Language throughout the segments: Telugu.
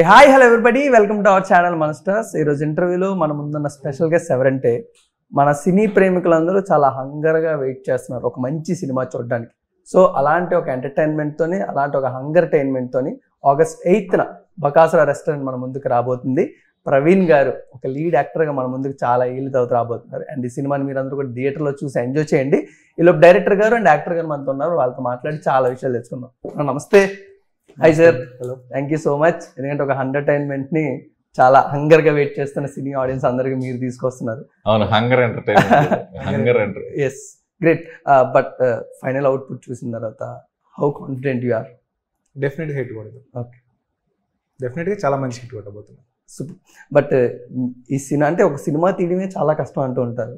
Hi hello everybody, welcome to our channel మన స్టార్స్. ఈరోజు ఇంటర్వ్యూలో మన ముందున్న స్పెషల్ గెస్ట్ ఎవరంటే మన సినీ ప్రేమికులందరూ చాలా హంగర్గా వెయిట్ చేస్తున్నారు ఒక మంచి సినిమా చూడడానికి. సో అలాంటి ఒక ఎంటర్టైన్మెంట్తోని, అలాంటి ఒక హంగర్టైన్మెంట్తోని August 8th బకాసుర రెస్టారెంట్ మన ముందుకు రాబోతుంది. ప్రవీణ్ గారు ఒక లీడ్ యాక్టర్గా మన ముందుకు చాలా ఏళ్ళు తర్వాత రాబోతున్నారు. అండ్ ఈ సినిమాని మీరందరూ కూడా థియేటర్లో చూసి ఎంజాయ్ చేయండి. ఈలోపు డైరెక్టర్ గారు అండ్ యాక్టర్ గారు మనతో ఉన్నారు, వాళ్ళతో మాట్లాడి చాలా విషయాలు తెచ్చుకుందాం. నమస్తే. Hi sir. Hello. Thank you so much. ఎందుకంటే ఒక ఎంటర్టైన్మెంట్ని చాలా హంగర్గా వెయిట్ చేస్తున్న సినీ ఆడియన్స్ అందరికి మీరు తీసుకొస్తున్నారు. అవును, Hunger Entertainment. Yes, great. But final output చూసిన తర్వాత హౌ కాన్ఫిడెంట్ యు ఆర్? డెఫినెట్గా హిట్ కొడదు. ఓకే, డెఫినెట్గా చాలా మంచి హిట్ కొట్టబోతుంది. సూపర్. బట్ ఈ సినిమా అంటే ఒక సినిమా తీయడమే చాలా కష్టం అంటూ ఉంటారు.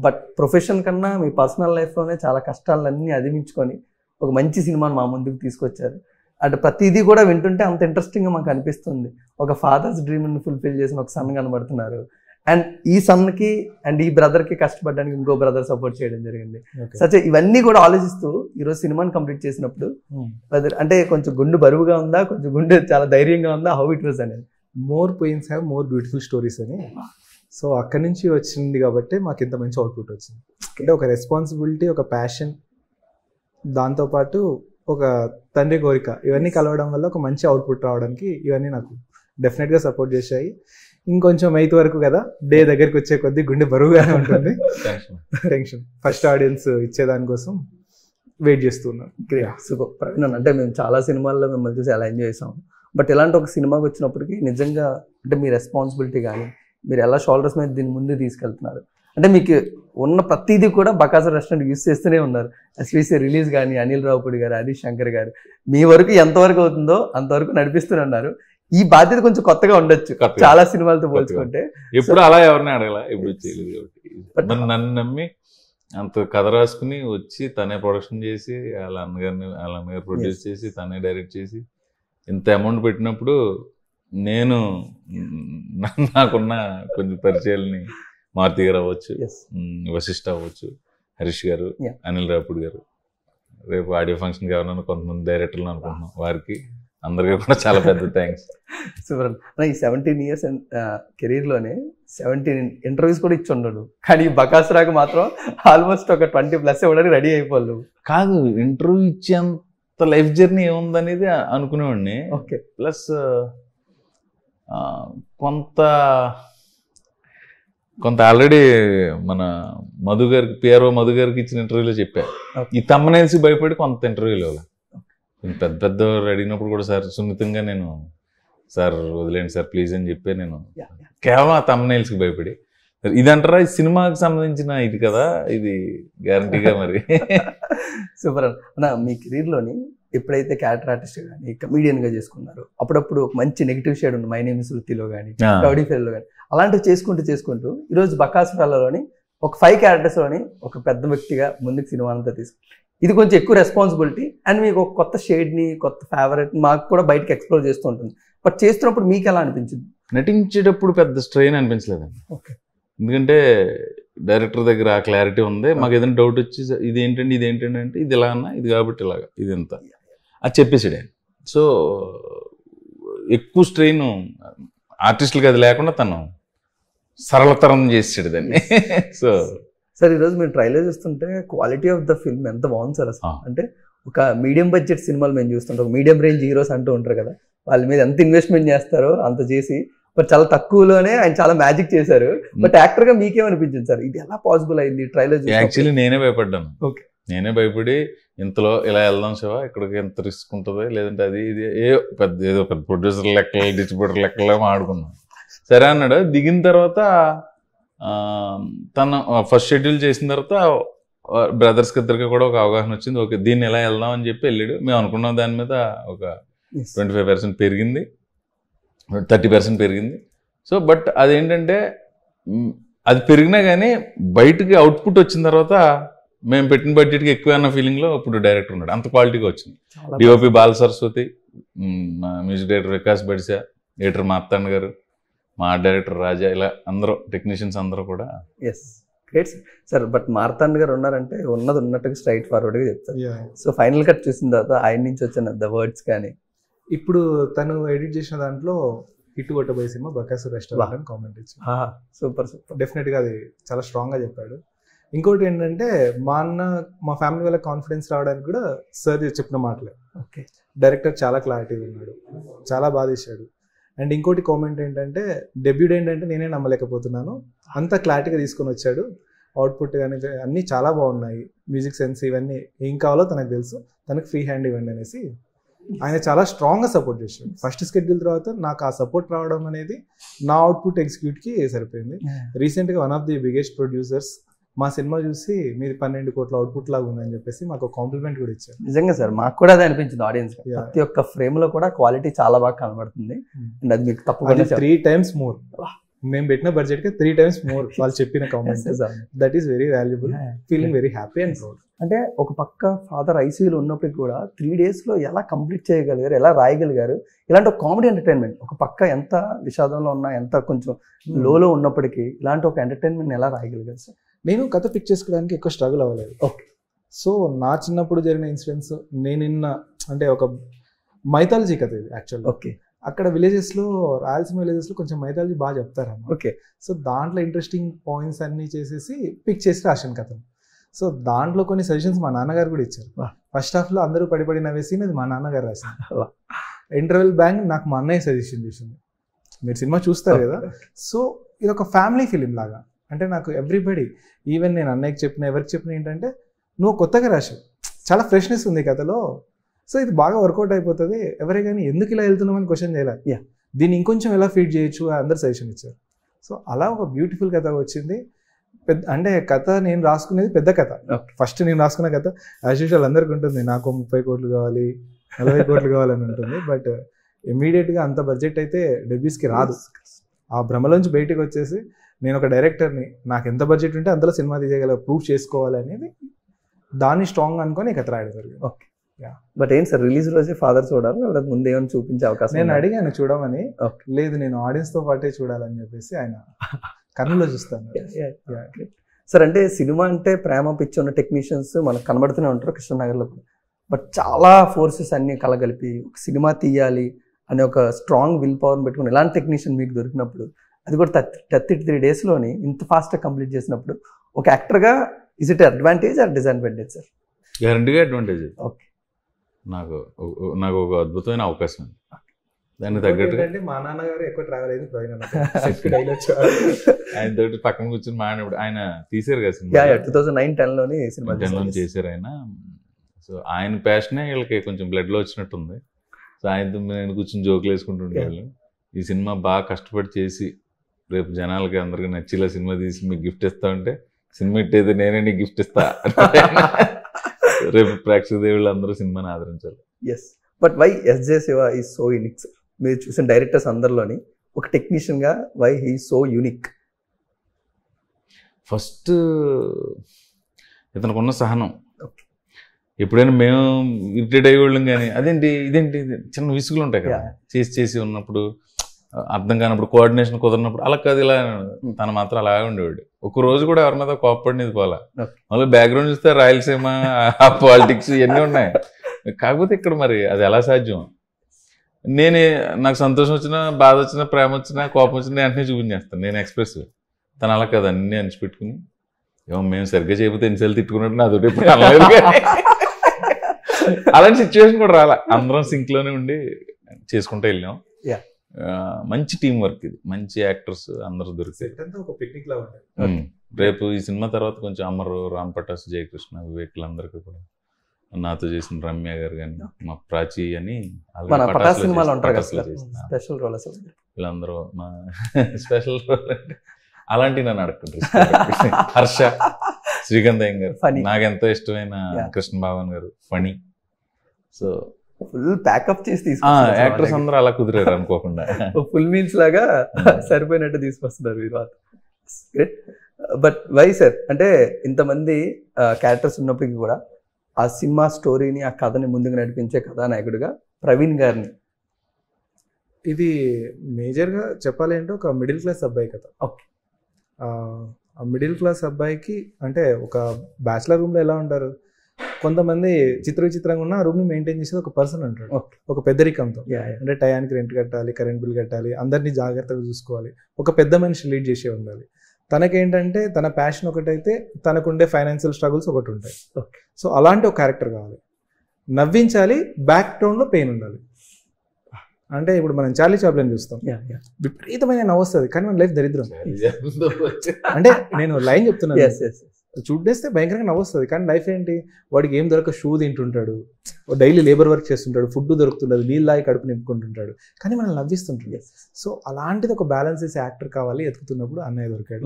బట్ ప్రొఫెషన్ కన్నా మీ పర్సనల్ లైఫ్లోనే చాలా కష్టాలన్నీ అధిమించుకొని ఒక మంచి సినిమాని మా ముందుకు తీసుకొచ్చారు. అంటే ప్రతిదీ కూడా వింటుంటే అంత ఇంట్రెస్టింగ్గా మాకు అనిపిస్తుంది. ఒక ఫాదర్స్ డ్రీమ్ని ఫుల్ఫిల్ చేసిన ఒక సన్ కనబడుతున్నారు. అండ్ ఈ సన్కి అండ్ ఈ బ్రదర్కి కష్టపడడానికి ఇంకో బ్రదర్ సపోర్ట్ చేయడం జరిగింది. సచ్ ఇవన్నీ కూడా ఆలోచిస్తూ ఈరోజు సినిమాని కంప్లీట్ చేసినప్పుడు అంటే కొంచెం గుండె బరువుగా ఉందా, కొంచెం గుండె చాలా ధైర్యంగా ఉందా, హౌ ఇట్ వాజ్ అనేది? More pains have more beautiful stories అని. సో అక్కడి నుంచి వచ్చింది కాబట్టి మాకు ఇంత మంచి అవుట్పుట్ వచ్చింది. అంటే ఒక రెస్పాన్సిబిలిటీ, ఒక ప్యాషన్, దాంతోపాటు ఒక తండ్రి కోరిక, ఇవన్నీ కలవడం వల్ల ఒక మంచి అవుట్పుట్ రావడానికి ఇవన్నీ నాకు డెఫినెట్గా సపోర్ట్ చేశాయి. ఇంకొంచెం 8 వరకు కదా, డే దగ్గరికి వచ్చే కొద్దీ గుండె బరువుగానే ఉంటుంది. టెన్షన్ ఫస్ట్ ఆడియన్స్ ఇచ్చేదానికోసం వెయిట్ చేస్తున్నాను. సూపర్ ప్రవీణ్. అంటే మేము చాలా సినిమాల్లో మిమ్మల్ని చూసి ఎలా ఎంజాయ్ చేసాం. బట్ ఇలాంటి ఒక సినిమాకి వచ్చినప్పటికీ నిజంగా అంటే మీ రెస్పాన్సిబిలిటీ కానీ మీరు ఎలా షోల్డర్స్ మీద దీన్ని ముందు తీసుకెళ్తున్నారు, అంటే మీకు ఉన్న ప్రతిదీ కూడా బకాసుర రెస్టారెంట్ యూస్ చేస్తూనే ఉన్నారు. ఎస్విసి రిలీజ్ కానీ అనిల్ రావుపూడి గారు, హరీష్ శంకర్ గారు, మీ వరకు ఎంతవరకు అవుతుందో అంతవరకు నడిపిస్తూనే ఉన్నారు. ఈ బాధ్యత కొంచెం కొత్తగా ఉండొచ్చు చాలా సినిమాలతో పోల్చుకుంటే. ఎప్పుడు అలా ఎవరిని అడగల, ఎప్పుడు చేయలేదు. నన్ను నమ్మి అంత కథ రాసుకుని వచ్చి తనే ప్రొడక్షన్ చేసి వాళ్ళ అన్నగారు ప్రొడ్యూస్ చేసి తనే డైరెక్ట్ చేసి ఇంత అమౌంట్ పెట్టినప్పుడు నేను నాకున్న కొంచెం పరిచయాలని మారుతి గారు అవ్వచ్చు, వశిష్ఠ అవ్వచ్చు, హరీష్ గారు, అనిల్ రావుపూడి గారు, రేపు ఆడియో ఫంక్షన్కి ఎవరన్నా కొంతమంది డైరెక్టర్లు అనుకుంటున్నాం, వారికి అందరికీ కూడా చాలా పెద్ద థ్యాంక్స్. సూపర్. ఈ 17 years కెరీర్లోనే 17 ఇంటర్వ్యూస్ కూడా ఇచ్చి ఉండడు, కానీ బకాసురాకు మాత్రం ఆల్మోస్ట్ ఒక 20+ ఇవ్వడానికి రెడీ అయిపోవాలి. కాదు, ఇంటర్వ్యూ ఇచ్చేంత లైఫ్ జర్నీ ఏముందనేది అనుకునేవాడిని. ఓకే. ప్లస్ కొంత ఆల్రెడీ మన మధు గారికి, పిఆర్ఓ మధు గారికి ఇచ్చిన ఇంటర్వ్యూలో చెప్పా, ఈ తమ్మనేల్సి భయపడి కొంత ఇంటర్వ్యూలో పెద్ద అడిగినప్పుడు కూడా సార్ సున్నితంగా నేను సార్ వదిలేండి సార్ ప్లీజ్ అని చెప్పి నేను కేవలం ఆ తమ్మనేల్స్కి భయపడి, ఇదంటారా ఈ సినిమాకి సంబంధించిన ఇది కదా, ఇది గ్యారంటీగా మరి. సూపర్ అన్న. మీ కెరీర్లోని ఎప్పుడైతే క్యారెక్టర్ ఆర్టిస్ట్ కానీ కమీడియన్గా చేసుకున్నారు, అప్పుడప్పుడు మంచి నెగిటివ్ షేడ్ ఉంది, మై నేమ్ ఇస్ వృత్తిలో కానీ రౌడీ ఫెయిల్లో కానీ అలాంటివి చేసుకుంటూ ఈరోజు బకాసురాలోని ఒక 5 క్యారెక్టర్స్లోని ఒక పెద్ద వ్యక్తిగా ముందుకు సినిమా అంతా ఇది కొంచెం ఎక్కువ రెస్పాన్సిబిలిటీ అండ్ మీకు ఒక కొత్త షేడ్ని, కొత్త ఫేవరెట్ మాకు కూడా బయటకు ఎక్స్ప్లోర్ చేస్తూ ఉంటుంది. బట్ చేస్తున్నప్పుడు మీకు ఎలా అనిపించింది? నటించేటప్పుడు పెద్ద స్ట్రెయిన్ అనిపించలేదండి. ఓకే. ఎందుకంటే డైరెక్టర్ దగ్గర ఆ క్లారిటీ ఉంది. మాకు ఏదైనా డౌట్ వచ్చి ఇదేంటండి అంటే ఇది ఇలా అన్నా, ఇది కాబట్టి ఇలాగా, ఇది ఎంత అది చెప్పేసాడు ఆయన. సో ఎక్కువ స్ట్రెయిన్ ఆర్టిస్టులకి అది లేకుండా తను సరళతరం చేసాడు దాన్ని. సో సార్ ఈరోజు మీరు ట్రైలర్ చూస్తుంటే క్వాలిటీ ఆఫ్ ద ఫిల్మ్ ఎంత బాగుంది సార్ అసలు. అంటే ఒక మీడియం బడ్జెట్ సినిమాలు మేము చూస్తుంటాం, ఒక మీడియం రేంజ్ హీరోస్ అంటూ ఉంటారు కదా, వాళ్ళ మీద ఎంత ఇన్వెస్ట్మెంట్ చేస్తారో అంత చేసి బట్ చాలా తక్కువలోనే ఆయన చాలా మ్యాజిక్ చేశారు. బట్ యాక్టర్గా మీకేమనిపించింది సార్, ఇది ఎలా పాసిబుల్ అయింది ట్రైలర్? యాక్చువల్లీ నేనే భయపడ్డాను. ఓకే. నేనే భయపడి ఇంతలో ఇలా వెళ్దాం శివ, ఇక్కడికి ఎంత రిస్క్ ఉంటుంది, లేదంటే అది ఇది ఏదో పెద్ద ప్రొడ్యూసర్ లెక్కలు డిస్ట్రిబ్యూటర్ లెక్కలే ఆడుకున్నాం. సరే అన్నాడు. దిగిన తర్వాత తను ఫస్ట్ షెడ్యూల్ చేసిన తర్వాత బ్రదర్స్కి ఇద్దరికి కూడా ఒక అవగాహన వచ్చింది. ఓకే దీన్ని ఎలా వెళ్దాం అని చెప్పి వెళ్ళాడు. మేము అనుకున్న దాని మీద ఒక 25% పెరిగింది, 30% పెరిగింది. సో బట్ అదేంటంటే అది పెరిగినా కానీ బయటకి అవుట్పుట్ వచ్చిన తర్వాత మేము పెట్టిన బడ్జెట్కి ఎక్కువ అన్న ఫీలింగ్లో ఇప్పుడు డైరెక్టర్ ఉన్నాడు. అంత క్వాలిటీగా వచ్చింది. డిఓపి బాల సరస్వతి, మా music director Vikas Badisa, editor Marthand garu, మా డైరెక్టర్ రాజా, ఇలా అందరూ టెక్నీషియన్స్ అందరూ కూడా. Yes, great sir. But Marthand garu ఉన్నారంటే ఉన్నది ఉన్నట్టుగా స్ట్రైట్ ఫార్వర్డ్గా చెప్తారు. సో ఫైనల్ కట్ చూసిన తర్వాత ఆయన నుంచి వచ్చిన ద వర్డ్స్ కానీ ఇప్పుడు తను ఎడిట్ చేసిన దాంట్లో హిట్ కొట్టబోయే సినిమా బకాసు రెస్టారెంట్ అని కామెంట్ ఇచ్చింది. Super super. డెఫినెట్గా అది చాలా స్ట్రాంగ్గా చెప్పాడు. ఇంకోటి ఏంటంటే మా ఫ్యామిలీ వాళ్ళ కాన్ఫిడెన్స్ రావడానికి కూడా సార్ చెప్పిన మాటలే. ఓకే, డైరెక్టర్ చాలా క్లారిటీ ఉన్నాడు, చాలా బాగా తీశాడు. అండ్ ఇంకోటి కామెంట్ ఏంటంటే డెబ్యూట్ ఏంటంటే నేనే నమ్మలేకపోతున్నాను, అంత క్లారిటీగా తీసుకొని వచ్చాడు. అవుట్పుట్ కానీ అన్నీ చాలా బాగున్నాయి, మ్యూజిక్ సెన్స్ ఇవన్నీ ఏం కావాలో తనకు తెలుసు, తనకు ఫ్రీ హ్యాండ్ ఇవ్వండి అనేసి ఆయన చాలా స్ట్రాంగ్గా సపోర్ట్ చేశాడు. ఫస్ట్ స్కెడ్యూల్ తర్వాత నాకు ఆ సపోర్ట్ రావడం అనేది నా అవుట్పుట్ ఎగ్జిక్యూట్కి సరిపోయింది. రీసెంట్గా one of the biggest producers మా సినిమా చూసి మీరు 12 కోట్ల అవుట్పుట్ లాగా ఉందని చెప్పేసి మాకు కాంప్లిమెంట్ కూడా ఇచ్చారు. నిజంగా సార్, మాకు కూడా అది అనిపించింది ఆడియన్స్. ప్రతి ఒక్క ఫ్రేమ్ లో కూడా క్వాలిటీ చాలా బాగా కనబడుతుంది. అండ్ అది మీకు తప్పకుండా 3 times more మేము పెట్టిన బడ్జెట్ కి 3 times more వాళ్ళు చెప్పిన comments. That is very valuable, feeling very happy and proud. అంటే ఒక పక్క ఫాదర్ ఐసీయూలో ఉన్నప్పటికీ కూడా 3 days లో ఎలా కంప్లీట్ చేయగలిగారు, ఎలా రాయగలిగారు? ఇలాంటి ఒక కామెడీ ఎంటర్టైన్మెంట్, ఒక పక్క ఎంత విషాదంలో ఉన్నా, ఎంత కొంచెం లోలో ఉన్నప్పటికీ ఇలాంటి ఒక ఎంటర్టైన్మెంట్ ఎలా రాయగలిగారు సార్? నేను కథ పిక్ చేసుకోవడానికి ఎక్కువ స్ట్రగుల్ అవ్వలేదు. ఓకే. సో నా చిన్నప్పుడు జరిగిన ఇన్సిడెంట్స్ నేను అంటే ఒక మైథాలజీ కథ ఇది యాక్చువల్గా. ఓకే. అక్కడ విలేజెస్లో, రాయలసీమ విలేజెస్లో కొంచెం మైథాలజీ బాగా చెప్తారన్నమాట. ఓకే. సో దాంట్లో ఇంట్రెస్టింగ్ పాయింట్స్ అన్నీ చేసేసి పిక్ చేసి రాశాను కథను. సో దాంట్లో కొన్ని సజెషన్స్ మా నాన్నగారు కూడా ఇచ్చారు. ఫస్ట్ హాఫ్లో అందరూ పడి నవ్వేసి అది మా నాన్నగారు రాశారు. ఇంటర్వెల్ బ్యాంక్ నాకు మా అన్నయ్య సజెషన్ చేసింది. మీరు సినిమా చూస్తారు కదా. సో ఇది ఒక ఫ్యామిలీ ఫిలిం లాగా. అంటే నాకు ఎవ్రీబడి, ఈవెన్ నేను అన్నయ్యకి చెప్పిన ఎవరికి చెప్పిన ఏంటంటే నువ్వు కొత్తగా రాశావు, చాలా ఫ్రెష్నెస్ ఉంది కథలో, సో ఇది బాగా వర్కౌట్ అయిపోతుంది, ఎవరే కానీ ఎందుకు ఇలా వెళ్తున్నామని క్వశ్చన్ చేయాలి, దీన్ని ఇంకొంచెం ఎలా ఫీడ్ చేయొచ్చు అందరు సజెషన్ ఇచ్చారు. సో అలా ఒక బ్యూటిఫుల్ కథ వచ్చింది. అంటే కథ నేను రాసుకునేది పెద్ద కథ. ఫస్ట్ నేను రాసుకున్న కథ యాజ్ యూజువల్ అందరికి ఉంటుంది, నాకు 30 కోట్లు కావాలి, 40 కోట్లు కావాలని ఉంటుంది. బట్ ఇమీడియట్గా అంత బడ్జెట్ అయితే డెబ్యూస్కి రాదు. ఆ భ్రమలోంచి బయటకు వచ్చేసి నేను ఒక డైరెక్టర్ని, నాకు ఎంత బడ్జెట్ ఉంటే అంతలో సినిమా తీయగల ప్రూవ్ చేసుకోవాలి అనేది దాన్ని స్ట్రాంగ్ అనుకొని కథ రాయడం జరిగింది. ఓకే. బట్ ఏం సార్, రిలీజ్ రోజే ఫాదర్ చూడాలి, లేదా ముందు ఏమైనా చూపించే అవకాశం? నేను అడిగాను చూడమని, లేదు నేను ఆడియన్స్తో పాటే చూడాలని చెప్పేసి ఆయన కన్నులో చూస్తాను. సార్, అంటే సినిమా అంటే ప్రేమ పిచ్చి ఉన్న టెక్నీషియన్స్ మనకు కనబడుతూనే ఉంటారు కృష్ణనగర్లో కూడా. బట్ చాలా ఫోర్సెస్ అన్ని కలగలిపి ఒక సినిమా తీయాలి అనే ఒక స్ట్రాంగ్ విల్ పవర్ని పెట్టుకుని ఇలాంటి టెక్నీషియన్ మీకు దొరికినప్పుడు, అది కూడా 33 daysలోని ఇంత ఫాస్ట్గా కంప్లీట్ చేసినప్పుడు ఒక యాక్టర్గా is it advantage are disadvantage sir? గ్యారంటీగా అడ్వాంటేజ్. ఓకే. నాకు ఒక అద్భుతమైన అవకాశం. దాన్ని తగ్గట్టుగా మా నాన్నగారు ఎక్కువ ట్రావెల్ అయింది ఆయన తోటి పక్కన కూర్చొని మాట్లాడినప్పుడు ఆయన తీసారు కదా సినిమా. 2009-10లోని సినిమా చేశారు ఆయన. సో ఆయన ప్యాషనే వీళ్ళకి కొంచెం బ్లడ్లో వచ్చినట్టుంది. సో ఆయనతో నేను కూర్చొని జోకులు వేసుకుంటుండేవాళ్ళు. ఈ సినిమా బాగా కష్టపడి చేసి రేపు జనాలకి అందరికీ నచ్చిలా సినిమా తీసి మీకు గిఫ్ట్ ఇస్తా ఉంటే, సినిమా ఇట్టయితే నేనే నీకు గిఫ్ట్ ఇస్తా, రేపు ప్రేక్షక దేవుళ్ళు అందరూ సినిమాని ఆదరించాలి. Yes. But why SJ Siva is so unique sir? మీరు చూసిన డైరెక్టర్స్ అందరిలోని ఒక టెక్నీషియన్గా why he so unique? First ఇతనికి ఉన్న సహనం. ఎప్పుడైనా మేము ఇరిటేట్ అయ్యేవాళ్ళం, కానీ ఇదేంటి చిన్న విసుగులు ఉంటాయి కదా చేసి ఉన్నప్పుడు, అర్థం కానప్పుడు, కోఆర్డినేషన్ కుదరినప్పుడు, అలా కాదు ఇలా తను మాత్రం అలాగే ఉండేవాడు. ఒక రోజు కూడా ఎవరి మీద కోపపడినది పోలా. మళ్ళీ బ్యాక్గ్రౌండ్ చూస్తే రాయలసీమ, పాలిటిక్స్ ఇవన్నీ ఉన్నాయి. కాకపోతే ఇక్కడ మరి అది ఎలా సాధ్యం? నాకు సంతోషం వచ్చినా, బాధ వచ్చినా, ప్రేమ వచ్చినా, కోపం వచ్చినా నేను వెంటనే చూపించేస్తాను, నేను ఎక్స్ప్రెస్. తను అలా కాదు, అన్నీ అనిచిపెట్టుకుని ఏమో మేము సరిగ్గా చేయకపోతే ఎన్నిసార్లు తిట్టుకున్నట్టు నా అదొకటి ఇప్పుడు అనలేదు. అలాంటి సిచ్యువేషన్ కూడా రాలా. అందరం సింక్లోనే ఉండి చేసుకుంటూ వెళ్ళాం. మంచి టీం వర్క్ ఇది, మంచి యాక్టర్స్ అందరూ దొరికితే రేపు ఈ సినిమా తర్వాత కొంచెం అమరు, రామ్ పటాస్, జయకృష్ణ, వివేక్లందరికీ కూడా, నాతో చేసిన రమ్య గారు కానీ, మా ప్రాచి అని వీళ్ళందరూ మా స్పెషల్ రోల్. అంటే అలాంటి నన్ను అడుగుతుంటారు. హర్ష, శ్రీగంధయ్య గారు, నాకెంతో ఇష్టమైన కృష్ణ భావన్ గారు, ఫణి. సో ఫుల్ ప్యాకప్ చేసి యాక్టర్స్ అందరూ అలా కుదిరారు అనుకోకుండా. ఫుల్ మీల్స్ లాగా సరిపోయినట్టు తీసుకొస్తున్నారు మీరు. గ్రేట్. బట్ వై సార్, అంటే ఇంతమంది క్యారెక్టర్స్ ఉన్నప్పటికీ కూడా ఆ సినిమా స్టోరీని, ఆ కథని ముందుకు నడిపించే కథానాయకుడిగా ప్రవీణ్ గారిని, ఇది మేజర్గా చెప్పాలి అంటే ఒక మిడిల్ క్లాస్ అబ్బాయి కథ. ఓకే. ఆ మిడిల్ క్లాస్ అబ్బాయికి అంటే ఒక బ్యాచిలర్ రూమ్లో ఎలా ఉంటారు, కొంతమంది విచిత్రంగా ఉన్న రూమ్ ని మెయింటైన్ చేసేది ఒక పర్సన్ ఉంటాడు, ఒక పెద్దరికంతో. అంటే టయానికి రెంట్ కట్టాలి, కరెంట్ బిల్ కట్టాలి, అందరినీ జాగ్రత్తగా చూసుకోవాలి, ఒక పెద్ద మనిషి లీడ్ చేసే ఉండాలి. తనకేంటంటే తన ప్యాషన్ ఒకటైతే తనకుండే ఫైనాన్షియల్ స్ట్రగుల్స్ ఒకటి ఉంటాయి. సో అలాంటి ఒక క్యారెక్టర్ కావాలి, నవ్వించాలి, బ్యాక్ గ్రౌండ్ లో పెయిన్ ఉండాలి. అంటే ఇప్పుడు మనం చార్లీ చాప్లిన్ చూస్తాం, విపరీతమైన నవ్వు వస్తుంది కానీ మన లైఫ్ దరిద్రం. అంటే నేను లైన్ చెప్తున్నాను, చూడేస్తే భయంకరంగా నవ్వు వస్తుంది కానీ లైఫ్ ఏంటి, వాడికి ఏం దొరక షూ తింటుంటాడు, డైలీ లేబర్ వర్క్ చేస్తుంటాడు, ఫుడ్ దొరుకుతుండదు, నీళ్ళాగి కడుపు నింపుకుంటుంటాడు కానీ మనం నవ్విస్తుంటాడు. సో అలాంటిది ఒక బ్యాలెన్స్ చేసే యాక్టర్ కావాలి. ఎత్తుకుతున్నప్పుడు అన్నయ్య దొరికాడు.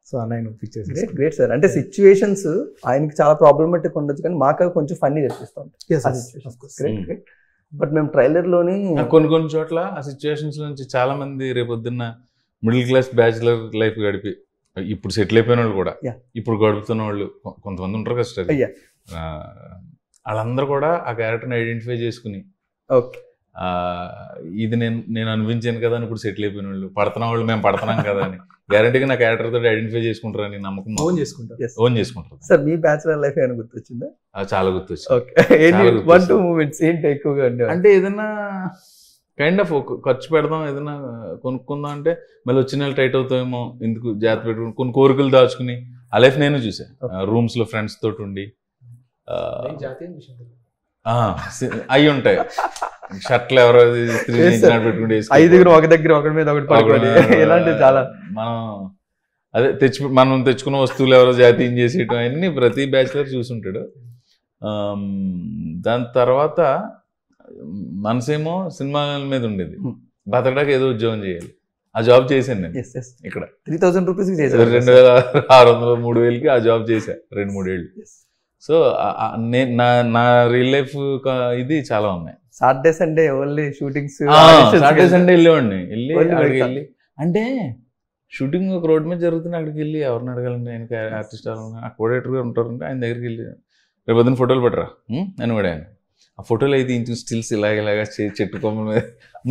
సో అన్నయ్య పిక్ చేసి గ్రేట్ సార్. అంటే సిచ్యువేషన్స్ ఆయనకి చాలా ప్రాబ్లమాటిక్ ఉండొచ్చు కానీ మాకు కొంచెం ఫన్నీ తెప్పిస్తాం. బట్ మేము ట్రైలర్లోని కొన్ని చోట్ల ఆ సిచ్యువేషన్స్ నుంచి చాలా మంది రేపొద్దున్న మిడిల్ క్లాస్ బ్యాచులర్ లైఫ్ గడిపి ఇప్పుడు సెటిల్ అయిపోయిన వాళ్ళు కూడా ఇప్పుడు గడుపుతున్న వాళ్ళు కొంతమంది ఉంటారు కదా సార్, వాళ్ళందరూ కూడా ఆ క్యారెక్టర్ని ఐడెంటిఫై చేసుకుని ఇది నేను అనిపించాను కదా అని ఇప్పుడు సెటిల్ అయిపోయిన వాళ్ళు, పడుతున్న వాళ్ళు మేము పడుతున్నాం కదా అని గ్యారెంటీగా నా క్యారెక్టర్ తోటి ఐడెంటిఫై చేసుకుంటారని నమ్మకం ఓన్ చేసుకుంటారు. సార్ మీ బ్యాచులర్ లైఫ్ ఏమైనా గుర్తొచ్చిందా? చాలా గుర్తొచ్చింది. ఎక్కువగా అంటే ఏదైనా కైండ్ ఆఫ్ ఖర్చు పెడదాం, ఏదైనా కొనుక్కుందాం అంటే మళ్ళీ వచ్చిన నెల టైట్ అవుతామేమో, ఎందుకు జాగ్రత్త పెట్టుకుని కొన్ని కోరికలు దాచుకుని ఆ లైఫ్ నేను చూసాను. రూమ్స్ లో ఫ్రెండ్స్ తోటి ఉండి అవి ఉంటాయి, షర్ట్లు ఎవరో పెట్టుకుంటే ఒక దగ్గర ఒకటి మీద ఒకటి ఇలాంటివి చాలా మనం అదే మనం తెచ్చుకున్న వస్తువులు ఎవరో జాతీయం చేసేయటం అన్ని ప్రతి బ్యాచులర్ చూసుంటాడు. దాని తర్వాత మనసేమో సినిమా మీద ఉండేది, బతకడానికి ఏదో ఉద్యోగం చేయాలి. ఆ జాబ్ చేశాను నేను ఇక్కడ 3000 రూపీస్ 2600 3000కి ఆ జాబ్ చేశా 2-3 ఏళ్ళు. సో నా రియల్ లైఫ్ ఇది చాలా ఉన్నాయి. Saturday Sunday only shootings, Saturday Sunday వెళ్ళేవాడిని, వెళ్ళి అంటే షూటింగ్ ఒక రోడ్ మీద జరుగుతుంది, అక్కడికి వెళ్ళి ఎవరిని అడగాలండి, ఆయన ఆర్టిస్ట్ ఆ కోఆర్డినేటర్ గారు ఉంటారంటే ఆయన దగ్గరికి వెళ్ళి రేపు పొద్దున్న ఫోటోలు పెట్టరా అని కూడా ఆయన ఆ ఫోటోలు అయితే ఇంచు స్టిల్స్ ఇలాగ చెట్టు కొమ్మల మీద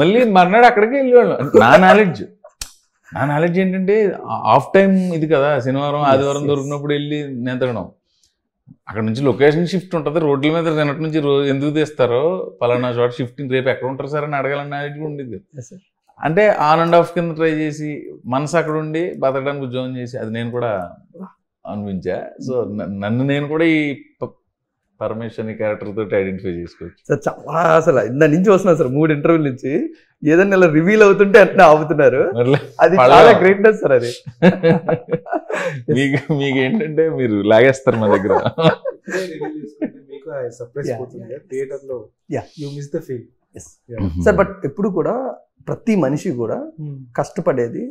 మళ్ళీ మర్నాడు అక్కడికి వెళ్ళేవాళ్ళం. నా నాలెడ్జ్ ఏంటంటే ఆఫ్ టైం ఇది కదా, శనివారం ఆదివారం దొరికినప్పుడు వెళ్ళి నింతడం, అక్కడ నుంచి లొకేషన్ షిఫ్ట్ ఉంటుంది, రోడ్ల మీద నిన్నటి నుంచి ఎందుకు తీస్తారో పలానా చోట షిఫ్టింగ్ రేపు ఎక్కడ ఉంటారు సార్ అని అడగాలని నాలెడ్జ్ ఉండేది. అంటే ఆన్ అండ్ ఆఫ్ కింద ట్రై చేసి మనసు అక్కడ ఉండి బతకడానికి ఉద్యోగం చేసి అది నేను కూడా అనిపించా. సో నన్ను నేను కూడా ఈ పరమేశ్వర్ క్యారెక్టర్ తోటి ఐడెంటిఫై చేసుకోవచ్చు సార్. చాలా అసలు ఇందా నుంచి వస్తున్నా సార్ 3 ఇంటర్వ్యూల నుంచి ఏదైనా ఇలా రివీల్ అవుతుంటే అట్లా ఆపుతున్నారు, అది చాలా గ్రేట్నెస్ సార్. అది మీకు ఏంటంటే మీరు లాగేస్తారు మా దగ్గర. సార్ బట్ ఎప్పుడు కూడా ప్రతి మనిషి కూడా కష్టపడేది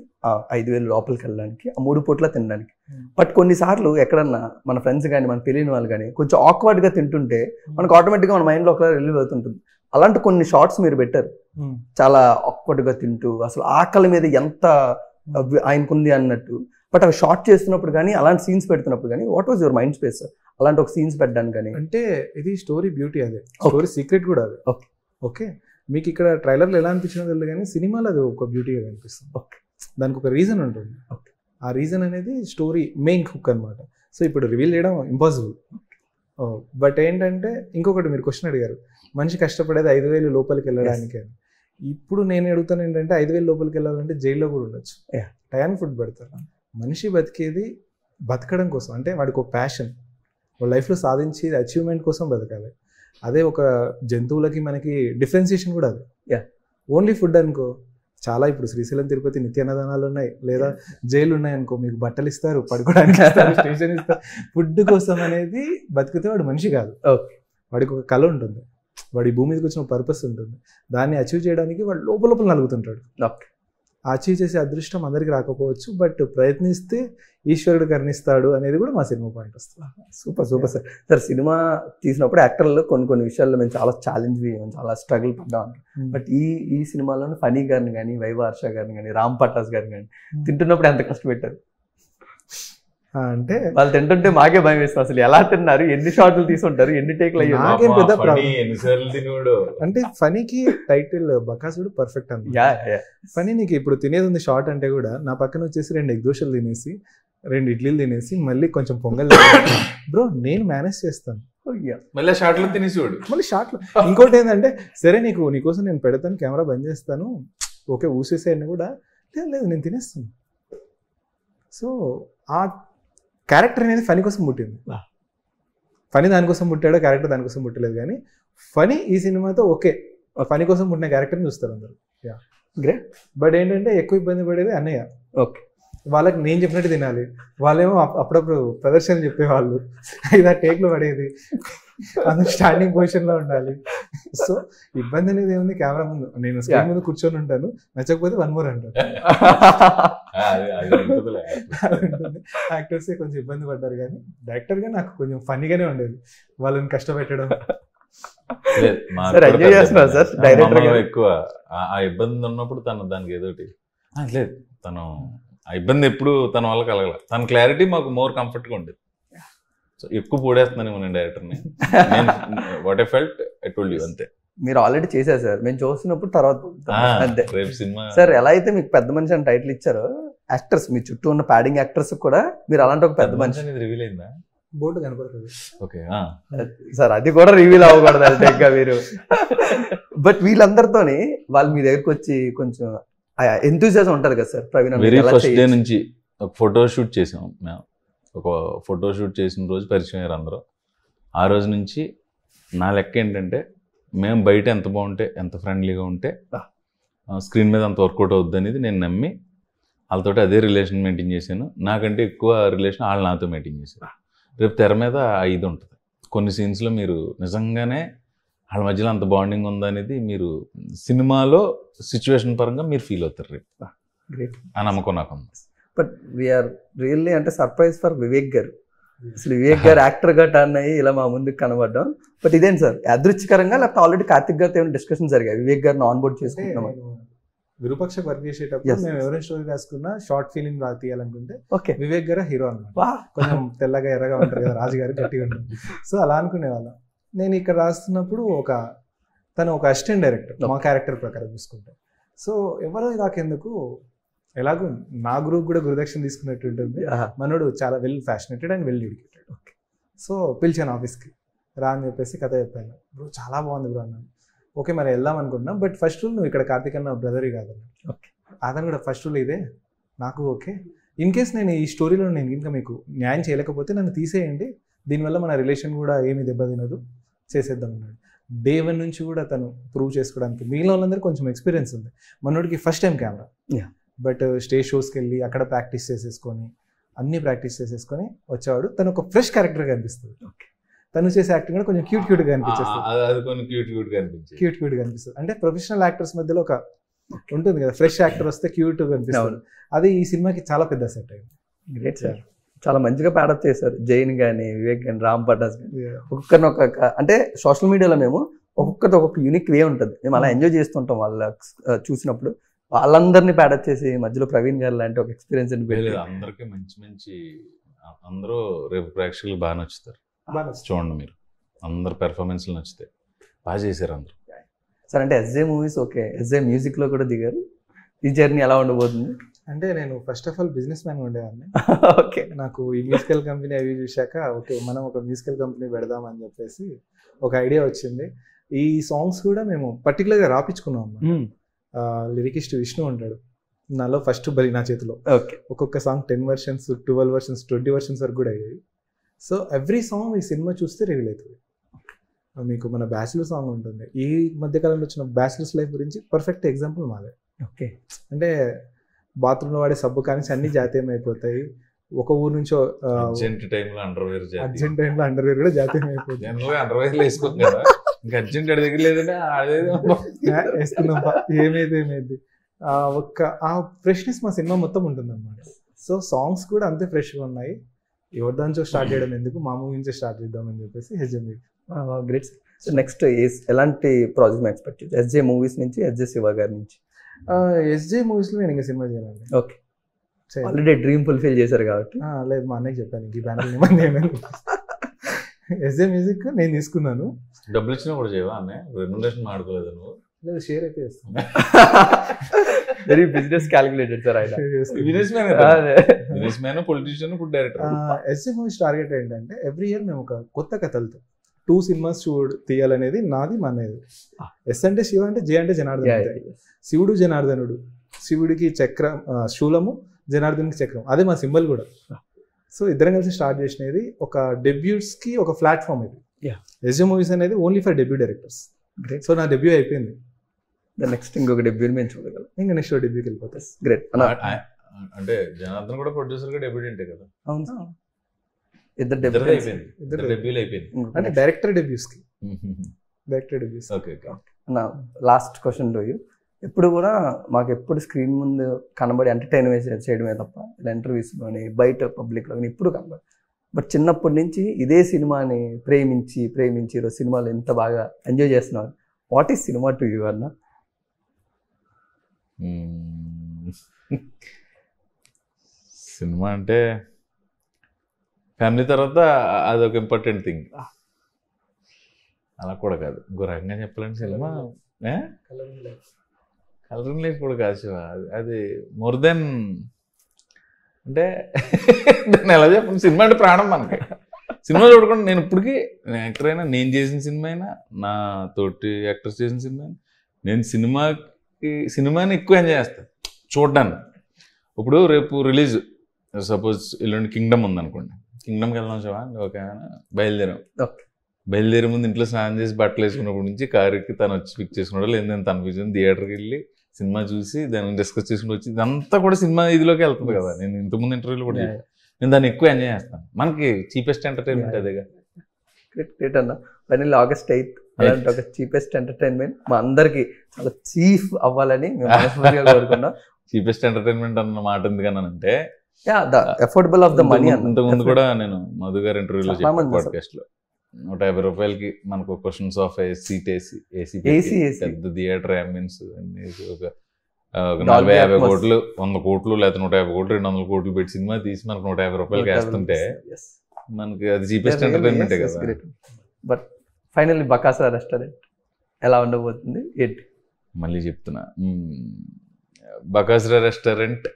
5,000 లోపలికి వెళ్ళడానికి, ఆ 3 పూట్ల తినడానికి. బట్ కొన్నిసార్లు ఎక్కడన్నా మన ఫ్రెండ్స్ కానీ మన తెలియని వాళ్ళు కానీ కొంచెం ఆక్వర్డ్ గా తింటుంటే మనకు ఆటోమేటిక్గా మన మైండ్ లో ఒకలా రిలీవ్ అవుతుంటుంది. అలాంటి కొన్ని షార్ట్స్ మీరు పెట్టారు, చాలా ఆక్వర్డ్ గా తింటూ అసలు ఆకలి మీద ఎంత ఆయనకుంది అన్నట్టు. బట్ అవి షార్ట్ చేస్తున్నప్పుడు కానీ అలాంటి సీన్స్ పెడుతున్నప్పుడు కానీ what was your mind space అలాంటి ఒక సీన్స్ పెట్టడానికి కానీ? అంటే ఇది స్టోరీ బ్యూటీ, అదే స్టోరీ సీక్రెట్ కూడా అదే. ఓకే, మీకు ఇక్కడ ట్రైలర్లో ఎలా అనిపించినా తెలియదు కానీ సినిమాలో అది ఒక బ్యూటీగా కనిపిస్తుంది. దానికి ఒక రీజన్ ఉంటుంది, ఆ రీజన్ అనేది స్టోరీ మెయిన్ హుక్ అనమాట. సో ఇప్పుడు రివీల్ చేయడం ఇంపాసిబుల్. బట్ ఏంటంటే ఇంకొకటి మీరు క్వశ్చన్ అడిగారు, మనిషి కష్టపడేది 5,000 లోపలికి వెళ్ళడానికి అని. ఇప్పుడు నేను అడుగుతాను ఏంటంటే 5,000 లోపలికి వెళ్ళాలంటే జైల్లో కూడా ఉండొచ్చు, టయానికి ఫుడ్ పెడతారు. మనిషి బతికేది బతకడం కోసం, అంటే వాడికి ఒక ప్యాషన్, వాళ్ళ లైఫ్లో సాధించి అచీవ్మెంట్ కోసం బతకాలి. అదే ఒక జంతువులకి మనకి డిఫరెన్సియేషన్ కూడా అది. ఓన్లీ ఫుడ్ అనుకో, చాలా ఇప్పుడు శ్రీశైలం తిరుపతి నిత్యాన్నదానాలు ఉన్నాయి, లేదా జైలు ఉన్నాయి అనుకో, మీకు బట్టలు ఇస్తారు, పడుకోవడానికి ఇస్తారు, స్టేషన్ ఇస్తారు. ఫుడ్ కోసం అనేది బతికితే వాడు మనిషి కాదు, వాడికి ఒక కళ ఉంటుంది, వాడి భూమి మీదకి వచ్చిన పర్పస్ ఉంటుంది. దాన్ని అచీవ్ చేయడానికి వాడు లోపల నలుగుతుంటాడు. అచీవ్ చేసే అదృష్టం అందరికి రాకపోవచ్చు, బట్ ప్రయత్నిస్తే ఈశ్వరుడు కరుణిస్తాడు అనేది కూడా మా సినిమా పాయింట్ వస్తుంది. Super sir. సార్ సినిమా తీసినప్పుడు యాక్టర్లు కొన్ని విషయాల్లో మేము చాలా ఛాలెంజ్ చాలా స్ట్రగుల్ పడ్డాం. బట్ ఈ సినిమాలో ఫనీ గారిని కానీ, వైవ హర్ష గారిని కానీ, రామ్ పటాస్ గారిని కానీ తింటున్నప్పుడు ఎంత కష్టపెట్టారు? అంటే వాళ్ళు తింటుంటే మాకే భయం వేస్తాం, అసలు ఎలా తిన్నారు, ఎన్ని షాట్లు తీసుకుంటారు, ఎన్ని టేక్లు అయ్యారు. అంటే ఫనీకి టైటిల్ బకాసుడు పర్ఫెక్ట్ అన్న. ఫనీ నీకు ఇప్పుడు తినేది ఉంది షార్ట్ అంటే కూడా, నా పక్కన వచ్చేసి 2 ఎగ్ దోశలు తినేసి 2 ఇడ్లీలు తినేసి మళ్ళీ కొంచెం పొంగల్ బ్రో నేను మేనేజ్ చేస్తాను, మళ్ళీ షార్ట్లో తినేసేవాడు. మళ్ళీ షార్ట్లో ఇంకోటి ఏంటంటే, సరే నీకోసం నేను పెడతాను, కెమెరా బంద్ చేస్తాను, ఓకే ఊసేసేయని కూడా, లేదు నేను తినేస్తాను. సో ఆ క్యారెక్టర్ అనేది ఫనీ కోసం పుట్టింది. ఫనీ దానికోసం పుట్టాడో క్యారెక్టర్ దానికోసం పుట్టలేదు, కానీ ఫనీ ఈ సినిమాతో ఓకే ఫనీ కోసం పుట్టిన క్యారెక్టర్ని చూస్తారు అందరూ. గ్రేట్. బట్ ఏంటంటే ఎక్కువ ఇబ్బంది పడేది అన్నయ్య. ఓకే, వాళ్ళకి నేను చెప్పినట్టు తినాలి, వాళ్ళేమో అప్పుడప్పుడు ప్రదర్శనలు చెప్పేవాళ్ళు, 5-6 టేక్లు పడేది, అందరూ స్టాండింగ్ పొజిషన్లో ఉండాలి. సో ఇబ్బంది అనేది ఏముంది, కెమెరా ముందు నేను స్క్రీన్ ముందు కూర్చొని ఉంటాను, నచ్చకపోతే 1 more అంటారు. యాక్టర్సే కొంచెం ఇబ్బంది పడ్డారు, కానీ డైరెక్టర్గా నాకు కొంచెం ఫన్నీగానే ఉండేది వాళ్ళని కష్టపెట్టడం. ఎక్కువ ఆ ఇబ్బంది ఉన్నప్పుడు తను దానికి ఏదోటి లేదు, తను ఆ ఇబ్బంది ఎప్పుడు తన వల్ల కలగల. తన క్లారిటీ మాకు మోర్ కంఫర్ట్గా ఉండేది. సో ఎక్కువ పూడేస్తున్నాను నేను డైరెక్టర్ని. What I felt I told you అంతే. మీరు ఆల్రెడీ చేశారు సార్, మేము చూసినప్పుడు తర్వాత అంతే. రేపు సినిమా సార్ ఎలా అయితే మీకు పెద్ద మనిషి అని టైటిల్ ఇచ్చారో, యాక్టర్స్ మీ చుట్టూ ఉన్న ప్యాడింగ్ యాక్టర్స్ కూడా మీరు అలాంటి ఒక పెద్ద మనిషి అనేది రివీల్ అయిందా? బోర్డు కనపడుతుంది. ఓకే సార్, అది కూడా రివీల్ అవ్వకూడదు అంటే మీరు. బట్ వీళ్ళందరితోని వాళ్ళు మీ దగ్గరకు వచ్చి కొంచెం ఎంతూజియాజం ఉంటుంది కదా sir. Praveen very first day నుంచి ఒక ఫోటో షూట్ చేసాం మేము. ఒక ఫోటో షూట్ చేసిన రోజు పరిచయం అయ్యారు అందరూ. ఆ రోజు నుంచి నా లెక్క ఏంటంటే, మేము బయట ఎంత బాగుంటే, ఎంత ఫ్రెండ్లీగా ఉంటే స్క్రీన్ మీద అంత వర్కౌట్ అవుద్ది అనేది నేను నమ్మి వాళ్ళతోటి అదే రిలేషన్ మెయింటైన్ చేశాను. నాకంటే ఎక్కువ రిలేషన్ వాళ్ళు నాతో మెయింటైన్ చేశారు. రేపు తెర మీద ఇది ఉంటుంది. కొన్ని సీన్స్లో మీరు నిజంగానే వాళ్ళ మధ్యలో అంత బాండింగ్ ఉందనేది మీరు సినిమాలో సిచ్యువేషన్ పరంగా మీరు ఫీల్ అవుతారు రేపు. గ్రేట్. ఆ నమ్మకం నాకు ఉంది. బట్ వీఆర్ రియల్లీ అంటే సర్ప్రైజ్ ఫర్ వివేక్ గారు. అసలు వివేక్ గారు యాక్టర్గా టర్న్ అయ్యి ఇలా మా ముందుకు కనబడ్డాం. బట్ ఇదేంటి సార్, యాదృచ్ఛికరంగా లేకపోతే ఆల్రెడీ కార్తిక్ గారితో ఏమైనా డిస్కషన్ జరిగాయి వివేక్ గారిని ఆన్ బోర్డ్ చేసుకుంటున్నాం? విరూపాక్ష వర్క్ చేసేటప్పుడు మేము ఎవరైనా స్టోరీ రాసుకున్నా షార్ట్ ఫిలిం తీయాలనుకుంటే ఓకే వివేక్ గారు హీరో అనమాట. కొంచెం తెల్లగా ఎర్రగా ఉంటారు కదా, రాజు గారు గట్టిగా ఉంటుంది. సో అలా అనుకునేవాళ్ళం. నేను ఇక్కడ రాస్తున్నప్పుడు తను ఒక అసిస్టెంట్ డైరెక్టర్ మా క్యారెక్టర్ ప్రకారం చూసుకుంటే. సో ఎవరో నాకెందుకు, ఎలాగో నా గ్రూప్ కూడా గురుదక్షిణ తీసుకున్నట్టు ఉంటుంది. మనోడు చాలా well passionate and well educated. Okay, so పిలిచాను ఆఫీస్కి, రా అని చెప్పేసి కథ చెప్పాను. బ్రో చాలా బాగుంది బ్రో అన్నాను. ఓకే మరి వెళ్దాం అనుకుంటున్నాం, బట్ ఫస్ట్ రూల్ నువ్వు ఇక్కడ కార్తిక్ అన్న బ్రదరే కాదు. ఓకే, అతను కూడా ఫస్ట్ రూల్ ఇదే నాకు. ఓకే, ఇన్ కేస్ నేను ఈ స్టోరీలో నేను ఇంకా మీకు న్యాయం చేయలేకపోతే నన్ను తీసేయండి, దీనివల్ల మన రిలేషన్ కూడా ఏమీ దెబ్బతినదు, చేసేద్దాం అన్నాడు. డే 1 నుంచి కూడా తను ప్రూవ్ చేసుకోవడానికి. మిగిలిన వాళ్ళందరూ కొంచెం ఎక్స్పీరియన్స్ ఉంది, మనోడికి first time camera. But stage షోస్కి వెళ్ళి అక్కడ ప్రాక్టీస్ చేసేసుకొని అన్ని ప్రాక్టీస్ చేసేసుకొని వచ్చేవాడు. తను ఒక ఫ్రెష్ క్యారెక్టర్గా అనిపిస్తుంది. తను చేసే యాక్టింగ్ కూడా కొంచెం క్యూట్గా అనిపించేస్తుంది. అంటే ప్రొఫెషనల్ యాక్టర్స్ మధ్యలో ఒక ఉంటుంది కదా, ఫ్రెష్ యాక్టర్ వస్తే క్యూట్గా అనిపిస్తుంది. అది ఈ సినిమాకి చాలా పెద్ద సెట్ అయింది. గ్రేట్ సార్, చాలా మంచిగా ప్యాడప్ చేశారు. జైన్ కానీ వివేక్ కానీ రామ్ పటాస్ కానీ ఒక్కొక్కరిని ఒక్కొక్క, అంటే సోషల్ మీడియాలో మేము ఒక్కొక్కటి ఒక్కొక్క యూనిక్ వే ఉంటుంది, మేము అలా ఎంజాయ్ చేస్తుంటాం. వాళ్ళ చూసినప్పుడు వాళ్ళందరినీ ప్యాడప్ చేసి మధ్యలో ప్రవీణ్ గారు లాంటి ఒక ఎక్స్పీరియన్స్ అందరికీ మంచి అందరూ రేపు ప్రేక్షకులు బాగా నచ్చుతారు. చూడండి మీరు, అందరు పెర్ఫార్మెన్స్లు నచ్చుతాయి. బాగా చేశారు అందరూ సార్. అంటే ఎస్జే మూవీస్ ఓకే, ఎస్జే మ్యూజిక్లో కూడా దిగారు. ఈ జర్నీ ఎలా ఉండబోతుంది? అంటే నేను first of all business man ఉండేవాడిని. ఓకే, నాకు ఈ మ్యూజికల్ కంపెనీ అవి చూశాక ఓకే మనం ఒక మ్యూజికల్ కంపెనీ పెడదామని చెప్పేసి ఒక ఐడియా వచ్చింది. ఈ సాంగ్స్ కూడా మేము పర్టికులర్గా రాపించుకున్నాం. లిరికిస్ట్ విష్ణు ఉంటాడు నాలో, ఫస్ట్ బలి నా చేతిలో. ఓకే, ఒక్కొక్క సాంగ్ 10 versions, 12 versions, 20 versions వరకు కూడా అయ్యాయి. సో ఎవ్రీ సాంగ్ ఈ సినిమా చూస్తే రివీల్ అవుతుంది మీకు. మన బ్యాచిలర్ సాంగ్ ఉంటుంది, ఈ మధ్యకాలంలో వచ్చిన బ్యాచిలర్స్ లైఫ్ గురించి పర్ఫెక్ట్ ఎగ్జాంపుల్ మాదే. ఓకే, అంటే బాత్రూంలో వాడే సబ్బు కానీ అన్ని జాతీయం అయిపోతాయి. ఒక ఊరు నుంచి అర్జెంట్ టైంలో అండర్వేర్ కూడా జాతీయం అయిపోతుంది. వేసుకున్నాం ఏమైంది ఆ ఫ్రెష్నెస్ మా సినిమా మొత్తం ఉంటుంది అనమాట. సో సాంగ్స్ కూడా అంతే ఫ్రెష్గా ఉన్నాయి. ఎవరిదాంచో స్టార్ట్ చేయడం ఎందుకు, మా మూవీ నుంచే స్టార్ట్ చేద్దామని చెప్పేసి ఎస్జే. గ్రేట్. సో నెక్స్ట్ ఎలాంటి ప్రాజెక్ట్ ఎక్స్పెక్ట్ చేయొచ్చు ఎస్జే మూవీస్ నుంచి, ఎస్జే శివ గారి నుంచి? ఎస్జే మూవీస్లో నేను ఇంకా సినిమా చేయాలండి. ఓకే, ఆల్రెడీ డ్రీమ్ ఫుల్ఫిల్ చేశారు కాబట్టి. లేదు, మా అన్నయ్య చెప్పాను ఈ బ్యానర్ ఎస్జే మ్యూజిక్ నేను తీసుకున్నాను. డబ్బులు ఇచ్చినా కూడా చేయవా అన్నయ్య? రెమ్యునరేషన్ మాడుకోలేదు నువ్వు? లేదు, షేర్ అయితే చేస్తాను. వెరీ బిజినెస్ క్యాలిక్యులేటెడ్ సార్ ఆయన. Business man, politician, food director. SJ movies target ఏంటంటే ఎవ్రీ ఇయర్ మేము ఒక కొత్త కథలతో 2 సినిమాస్ తీయాలనేది నాది మనది. ఎస్ అంటే శివ అంటే జే అంటే జనార్దన్ అంతే. శివుడు జనార్దనుడు, శివుడికి చక్రం శూలము, జనార్దన్కి చక్రం, అదే మా సింబల్ కూడా. సో ఇద్దరం కలిసి స్టార్ట్ చేసినది ఒక డెబ్యూట్స్కి ఒక ప్లాట్ఫామ్ ఇది. ఎస్జే మూవీస్ అనేది only for debut directors. So నా డెబ్యూ అయిపోయింది, నెక్స్ట్ ఇంకొక డెబ్యూని మేము చూడగలం, ఇంకా నెక్స్ట్ డెబ్యూకి వెళ్ళిపోతాయి. గ్రేట్. అంటే జనార్దన్ కూడా ప్రొడ్యూసర్ గా డెబ్యూటెంటే కదా. అవును, ఇద్దరు డెబ్యూలు అయిపోయింది. అంటే డైరెక్టర్ డెబ్యూస్కి. Okay. Last question to you. ఎప్పుడు కూడా మాకు ఎప్పుడు స్క్రీన్ ముందు కనబడి ఎంటర్టైన్మెంట్ చేయడమే తప్ప ఇలా ఇంటర్వ్యూస్ కానీ బయట పబ్లిక్లో కానీ ఎప్పుడు కనబడి, బట్ చిన్నప్పటి నుంచి ఇదే సినిమాని ప్రేమించి ఈరోజు సినిమాలు ఎంత బాగా ఎంజాయ్ చేస్తున్నారు. What is cinema to you అన్న? సినిమా అంటే ఫ్యామిలీ తర్వాత అదొక ఇంపార్టెంట్ థింగ్. అలా కూడా కాదు, ఇంకో రకంగా చెప్పాలంటే సినిమా కలరింగ్ లైఫ్ కూడా కాదు శివ. అది మోర్ దెన్ అంటే నేను ఎలా చెప్పను, సినిమా అంటే ప్రాణం మనకి. సినిమా చూడకుండా నేను ఇప్పటికీ యాక్టర్ అయినా, నేను చేసిన సినిమా అయినా, నా తోటి యాక్టర్స్ చేసిన సినిమా అయినా, నేను సినిమాని ఎక్కువ ఎంజాయ్ చేస్తాను చూడడానికి. ఇప్పుడు రేపు రిలీజ్ సపోజ్ ఎల్లుండి కింగ్డమ్ ఉందనుకోండి, కింగ్డమ్కి వెళ్దాం శివ ఓకే బయలుదేరే ముందు ఇంట్లో స్నానం చేసి బట్టలు వేసుకున్నప్పటి నుంచి కారుకి తను వచ్చి పిక్ చేసుకున్నాడు, లేదు నేను తన పిలిచింది థియేటర్కి వెళ్ళి సినిమా చూసి దాన్ని డిస్కస్ చేసుకుని వచ్చి ఇదంతా కూడా సినిమా ఇదిలోకి వెళ్తుంది కదా. నేను ఇంతకుముందు ఇంటర్వ్యూలో కూడా నేను దాన్ని ఎక్కువ ఎంజాయ్ చేస్తాను. మనకి చీపెస్ట్ ఎంటర్టైన్మెంట్ అదేగా. గ్రేట్ అన్న. ఫైనల్లీ August 8th అలాంటి ఒక చీపెస్ట్ ఎంటర్టైన్మెంట్ మా అందరికి చాలా చీఫ్ అవ్వాలని మేము మనస్ఫూర్తిగా కోరుకున్నాం. చీపెస్ట్ ఎంటర్టైన్మెంట్ అన్న మాట ఎందుకన్నానంటే అఫోర్డబుల్ ఆఫ్ ద మనీ. ఇంతకుముందు కూడా నేను మధు గారి ఇంటర్వ్యూలో చెప్పాను పాడ్కాస్ట్ లో, 150 రూపాయలకి మనకు క్వశ్చన్స్ ఆఫ్ సీట్ ఏసీ పెద్ద థియేటర్ అంబియన్స్ ఒక 40-50 కోట్లు 100 కోట్లు లేకపోతే 150 కోట్లు 200 కోట్లు పెట్టి సినిమా తీసి మనకు 150 రూపాయలకి వేస్తుంటే మనకి అది చీపెస్ట్ ఎంటర్టైన్మెంటే కదా. బట్ ఫైనల్లీ బకాసుర రెస్టారెంట్ ఎలా ఉండబోతుంది ఏంటి? మళ్ళీ చెప్తున్నా, బకాసుర రెస్టారెంట్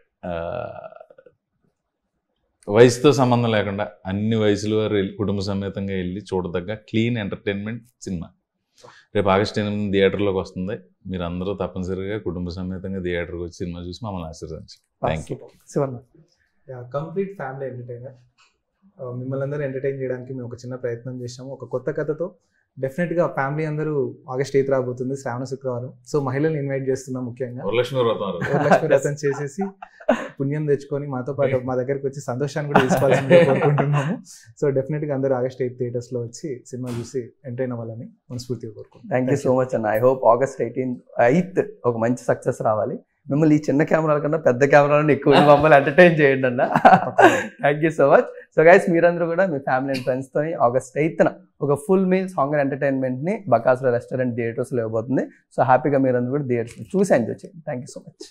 వయసుతో సంబంధం లేకుండా అన్ని వయసుల వారు కుటుంబ సమేతంగా వెళ్ళి చూడదగ్గ క్లీన్ ఎంటర్టైన్మెంట్ సినిమా. రేపు August 8 థియేటర్లోకి వస్తుంది. మీరు అందరూ తప్పనిసరిగా కుటుంబ సమేతంగా థియేటర్కి వచ్చి సినిమా చూసి మమ్మల్ని ఆశీర్వదించండి. Thank you. Complete family entertainer. మిమ్మల్ని అందరూ ఎంటర్టైన్ చేయడానికి మేము ఒక చిన్న ప్రయత్నం చేసాము, ఒక కొత్త కథతో. డెఫినెట్గా ఫ్యామిలీ అందరూ August 8 రాబోతుంది, శ్రావణ శుక్రవారం. సో మహిళలను ఇన్వైట్ చేస్తున్నాం, ముఖ్యంగా వరలక్ష్మి వ్రతం చేసేసి పుణ్యం తెచ్చుకొని మాతో పాటు మా దగ్గరికి వచ్చి సంతోషాన్ని కూడా తీసుకోవాల్సింది కోరుకుంటున్నాము. సో డెఫినెట్గా అందరూ August 8 థియేటర్స్లో వచ్చి సినిమా చూసి ఎంటర్టైన్ అవ్వాలని మనస్ఫూర్తిగా కోరుకుంటున్నాం. థ్యాంక్ యూ సో మచ్ అన్న. ఐ హోప్ August 8th ఒక మంచి సక్సెస్ రావాలి. మిమ్మల్ని ఈ చిన్న కెమెరాల కన్నా పెద్ద కెమెరాలను ఎక్కువ మమ్మల్ని ఎంటర్టైన్ చేయండి అన్న. Thank you so much. So guys, మీరందరూ కూడా మీ ఫ్యామిలీ అండ్ ఫ్రెండ్స్తో August 8th ఒక ఫుల్ మీల్స్ హంగర్ ఎంటర్టైన్మెంట్ని బకాసుర రెస్టారెంట్ థియేటర్స్లో ఇవ్వబోతుంది. సో హ్యాపీగా మీరందరూ కూడా థియేటర్స్ చూసి ఎంజాయ్ చేయండి. Thank you so much.